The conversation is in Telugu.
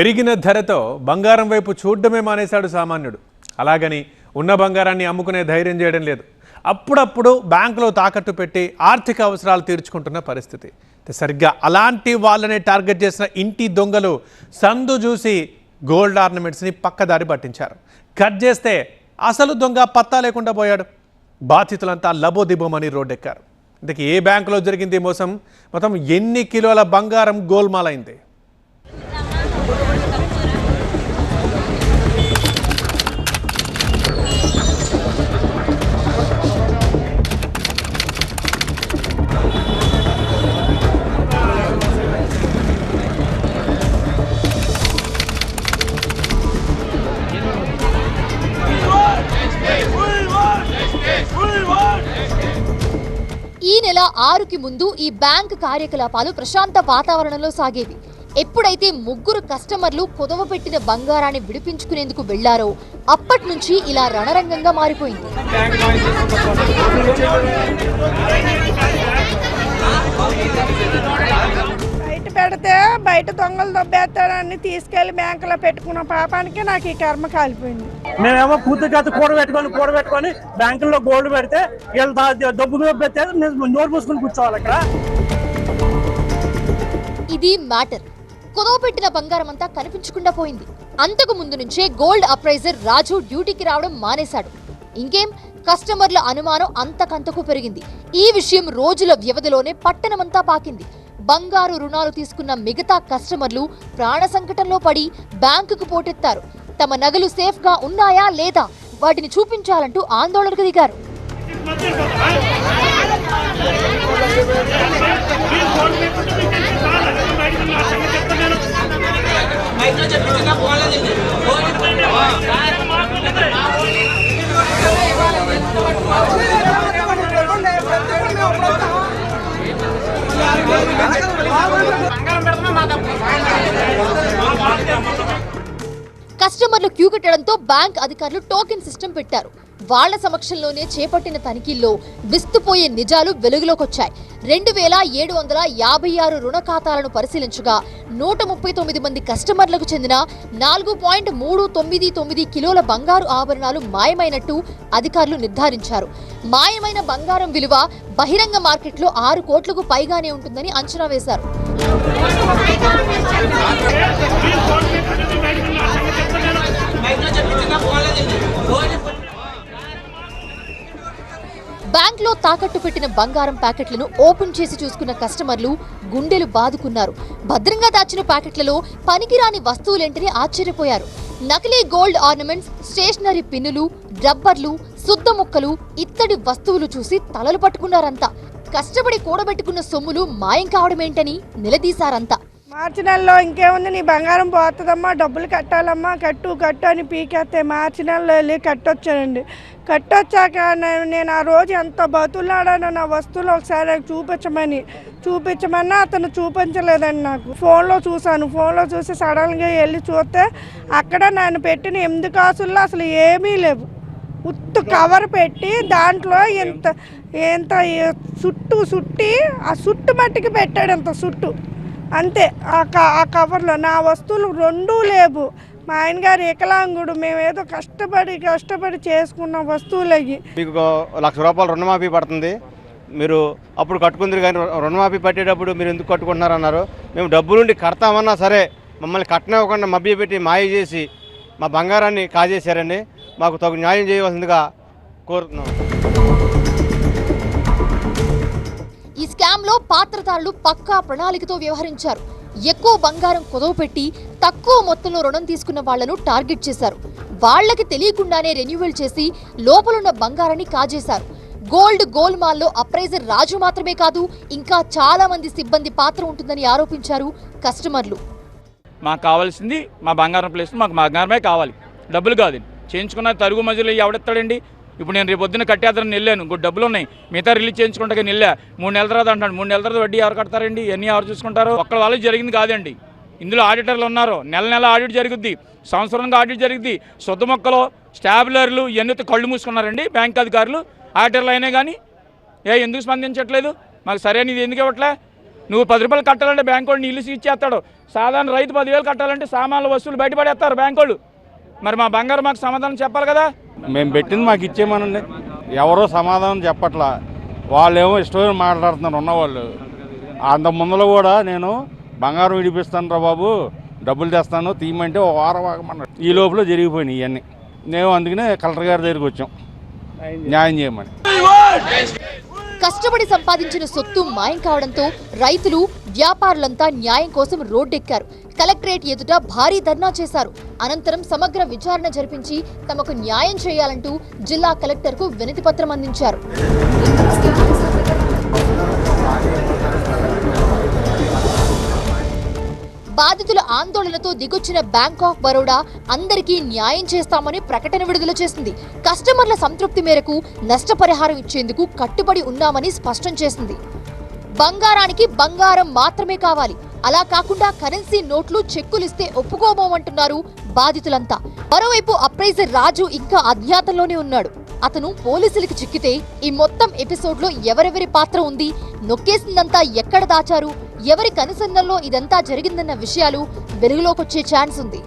పెరిగిన ధరతో బంగారం వైపు చూడడమే మానేశాడు సామాన్యుడు. అలాగని ఉన్న బంగారాన్ని అమ్ముకునే ధైర్యం చేయడం లేదు. అప్పుడప్పుడు బ్యాంకులో తాకట్టు పెట్టి ఆర్థిక అవసరాలు తీర్చుకుంటున్న పరిస్థితి. సరిగ్గా అలాంటి వాళ్ళనే టార్గెట్ చేసిన ఇంటి దొంగలు సందు చూసి గోల్డ్ ఆర్నమెంట్స్ని పక్కదారి పట్టించారు. కట్ చేస్తే అసలు దొంగ పత్తా లేకుండా పోయాడు. బాధితులంతా లబోదిబోమని రోడ్డెక్కారు. ఇంతకీ ఏ బ్యాంకులో జరిగింది మోసం? మొత్తం ఎన్ని కిలోల బంగారం గోల్మాలైంది? ఈ నెల 6కి ముందు ఈ బ్యాంక్ కార్యకలాపాలు ప్రశాంత వాతావరణంలో సాగేవి. ఎప్పుడైతే ముగ్గురు కస్టమర్లు కుదవపెట్టిన బంగారాన్ని విడిపించుకునేందుకు వెళ్లారో అప్పటి నుంచి ఇలా రణరంగంగా మారిపోయింది. బయట పెడితే బయట దొంగలు దొబ్బేస్తారని తీసుకెళ్లి బ్యాంకులో పెట్టుకున్న పాపానికి నాకు ఈ కర్మ కాలిపోయింది. మేమేమో పూర్తిగా కూడబెట్టుకొని బ్యాంకుల్లో గోల్డ్ పెడితే వీళ్ళు డబ్బు దొబ్బెత్తే నోరు మూసుకుని కూర్చోవాలి అక్కడ. ఇది మ్యాటర్. కుదవపెట్టిన బంగారం అంతా కనిపించకుండా పోయింది. అంతకు ముందు నుంచే గోల్డ్ అప్రైజర్ రాజు డ్యూటీకి రావడం మానేశాడు. ఇంకేం, కస్టమర్ల అనుమానం అంతకంతకు పెరిగింది. ఈ విషయం రోజుల వ్యవధిలోనే పట్టణమంతా పాకింది. బంగారు రుణాలు తీసుకున్న మిగతా కస్టమర్లు ప్రాణ సంకటంలో పడి బ్యాంకుకు పోటెత్తారు. తమ నగలు సేఫ్ గా ఉన్నాయా లేదా వాటిని చూపించాలంటూ ఆందోళనకు దిగారు. కస్టమర్లు క్యూ కట్టడంతో బ్యాంక్ అధికారులు టోకెన్ సిస్టమ్ పెట్టారు. వాళ్ల సమక్షంలోనే చేపట్టిన తనిఖీల్లో విస్తుపోయే నిజాలు వెలుగులోకొచ్చాయి. 2756 రుణ ఖాతాలను పరిశీలించగా 139 మంది కస్టమర్లకు చెందిన 4.399 కిలోల బంగారు ఆభరణాలు మాయమైనట్టు అధికారులు నిర్ధారించారు. మాయమైన బంగారం విలువ బహిరంగ మార్కెట్లో 6 కోట్లకు పైగానే ఉంటుందని అంచనా వేశారు. బ్యాంక్ లో తాకట్టు పెట్టిన బంగారం ప్యాకెట్లను ఓపెన్ చేసి చూసుకున్న కస్టమర్లు గుండెలు బాదుకున్నారు. భద్రంగా దాచిన ప్యాకెట్లలో పనికిరాని వస్తువులేంటని ఆశ్చర్యపోయారు. నకిలీ గోల్డ్ ఆర్నమెంట్స్, స్టేషనరీ పిన్నులు, రబ్బర్లు, శుద్ధ ముక్కలు, ఇత్తడి వస్తువులు చూసి తలలు పట్టుకున్నారంతా. కష్టపడి కూడబెట్టుకున్న సొమ్ములు మాయం కావడమేంటని నిలదీశారంతా. మార్చి నెలలో ఇంకేముంది, నీ బంగారం పోతుందమ్మా, డబ్బులు కట్టాలమ్మా, కట్టు అని పీకేస్తే మార్చి నెలలో వెళ్ళి కట్టొచ్చానండి. కట్టొచ్చాక నేను ఆ రోజు ఎంత బతులాడానో నా వస్తువులు ఒకసారి చూపించమన్నా అతను చూపించలేదండి. నాకు ఫోన్లో చూసి సడన్గా వెళ్ళి చూస్తే అక్కడ నేను పెట్టిన 8 కాసుల్లో అసలు ఏమీ లేవు. ఉత్తు కవర్ పెట్టి దాంట్లో ఎంత చుట్టి ఆ చుట్టు మట్టికి పెట్టాడు, అంత చుట్టు అంతే. ఆ కవర్లో నా వస్తువులు 2 లేవు. మా ఆయన గారు వికలాంగుడు, మేమేదో కష్టపడి చేసుకున్న వస్తువులు అయ్యి. మీకు 1,00,000 రూపాయలు రుణమాఫీ పడుతుంది, మీరు అప్పుడు కట్టుకుందరు, కానీ రుణమాఫీ పట్టేటప్పుడు మీరు ఎందుకు కట్టుకుంటున్నారన్నారు. మేము డబ్బులుండి కడతామన్నా సరే మమ్మల్ని కట్టనివ్వకుండా మభ్యపెట్టి మాయ చేసి మా బంగారాన్ని కాజేశారండి. మాకు తగు న్యాయం చేయవలసిందిగా కోరుతున్నాం. ఈ స్కామ్ లో పాత్రదారులు పక్కా ప్రణాళికతో వ్యవహరించారు. ఎక్కువ బంగారం కుదవపెట్టి తక్కువ మొత్తంలో రుణం తీసుకున్న వాళ్లను టార్గెట్ చేశారు. వాళ్లకి తెలియకుండానే రెన్యువల్ చేసి లోపలున్న బంగారాన్ని కాజేశారు. గోల్మాల్లో అప్రైజర్ రాజు మాత్రమే కాదు, ఇంకా చాలా మంది సిబ్బంది పాత్ర ఉంటుందని ఆరోపించారు కస్టమర్లు. మాకు కావాల్సింది మా బంగారం ప్లేస్, మాకు బంగారమే కావాలి, డబ్బులు కాదు. చేయించుకున్న తరుగు మధ్యలో ఎవడెత్తాడండి? ఇప్పుడు నేను రేపు పొద్దున్న కట్టేద్దారని వెళ్ళాను, ఇంకో డబ్బులు ఉన్నాయి, మిగతా రిలీజ్ చేయించుకుంటా వెళ్ళా. 3 నెలల తర్వాత అంటాడు. 3 నెలల తర్వాత వడ్డీ ఎవరు కడతారండి? ఎన్ని ఎవరు చూసుకుంటారు? ఒక్కళ్ళ వాళ్ళకి జరిగింది కాదండి. ఇందులో ఆడిటర్లు ఉన్నారు. నెల ఆడిట్ జరుగుద్ది, సంవత్సరంగా ఆడిట్ జరుగుద్ది. సొద్దు మొక్కలు, స్టాబులర్లు ఇవన్నీ కళ్ళు మూసుకున్నారండి బ్యాంక్ అధికారులు. ఆడిటర్లు అయినా కానీ ఎందుకు స్పందించట్లేదు? మాకు సరైనది ఎందుకు ఇవ్వట్లే? నువ్వు 10 రూపాయలు కట్టాలంటే బ్యాంక్ వాళ్ళు ఇల్లు ఇచ్చేస్తాడు. సాధారణ రైతు 10,000 కట్టాలంటే సామాన్ల వస్తువులు బయటపడేస్తారు బ్యాంక్ వాళ్ళు. మరి మా బంగారం మాకు సమాధానం చెప్పాలి కదా. మేము పెట్టింది మాకు ఇచ్చేయమనండి. ఎవరో సమాధానం చెప్పట్లా, వాళ్ళేమో ఇష్టం మాట్లాడుతున్నారు ఉన్నవాళ్ళు. అంత ముందులో కూడా నేను బంగారం విడిపిస్తాను రా బాబు, డబ్బులు తెస్తాను తీయమంటే ఒక వారం ఆగమన్నాడు. ఈ లోపల జరిగిపోయినాయి ఇవన్నీ. మేము అందుకనే కలెక్టర్ గారి దగ్గరికి వచ్చాం న్యాయం చేయమని. కష్టపడి సంపాదించిన సొత్తు మాయం కావడంతో రైతులు, వ్యాపారులంతా న్యాయం కోసం రోడ్డెక్కారు. కలెక్టరేట్ ఎదుట భారీ ధర్నా చేశారు. అనంతరం సమగ్ర విచారణ జరిపించి తమకు న్యాయం చేయాలంటూ జిల్లా కలెక్టర్కు వినతి పత్రం అందించారు. బాధితుల ఆందోళనతో దిగొచ్చిన బ్యాంక్ ఆఫ్ బరోడా అందరికీ న్యాయం చేస్తామని ప్రకటన విడుదల చేసింది. కస్టమర్ల సంతృప్తి మేరకు నష్టపరిహారం ఇచ్చేందుకు కట్టుబడి ఉన్నామని స్పష్టం చేసింది. బంగారానికి బంగారం మాత్రమే కావాలి, అలా కాకుండా కరెన్సీ నోట్లు, చెక్కులిస్తే ఒప్పుకోబోమంటున్నారు బాధితులంతా. మరోవైపు అప్రైజర్ రాజు ఇంకా అజ్ఞాతంలోనే ఉన్నాడు. అతను పోలీసులకు చిక్కితే ఈ మొత్తం ఎపిసోడ్లో ఎవరెవరి పాత్ర ఉంది, నొక్కేసిందంతా ఎక్కడ దాచారు, ఎవరి కనుసన్నల్లో ఇదంతా జరిగిందన్న విషయాలు వెలుగులోకొచ్చే ఛాన్స్ ఉంది.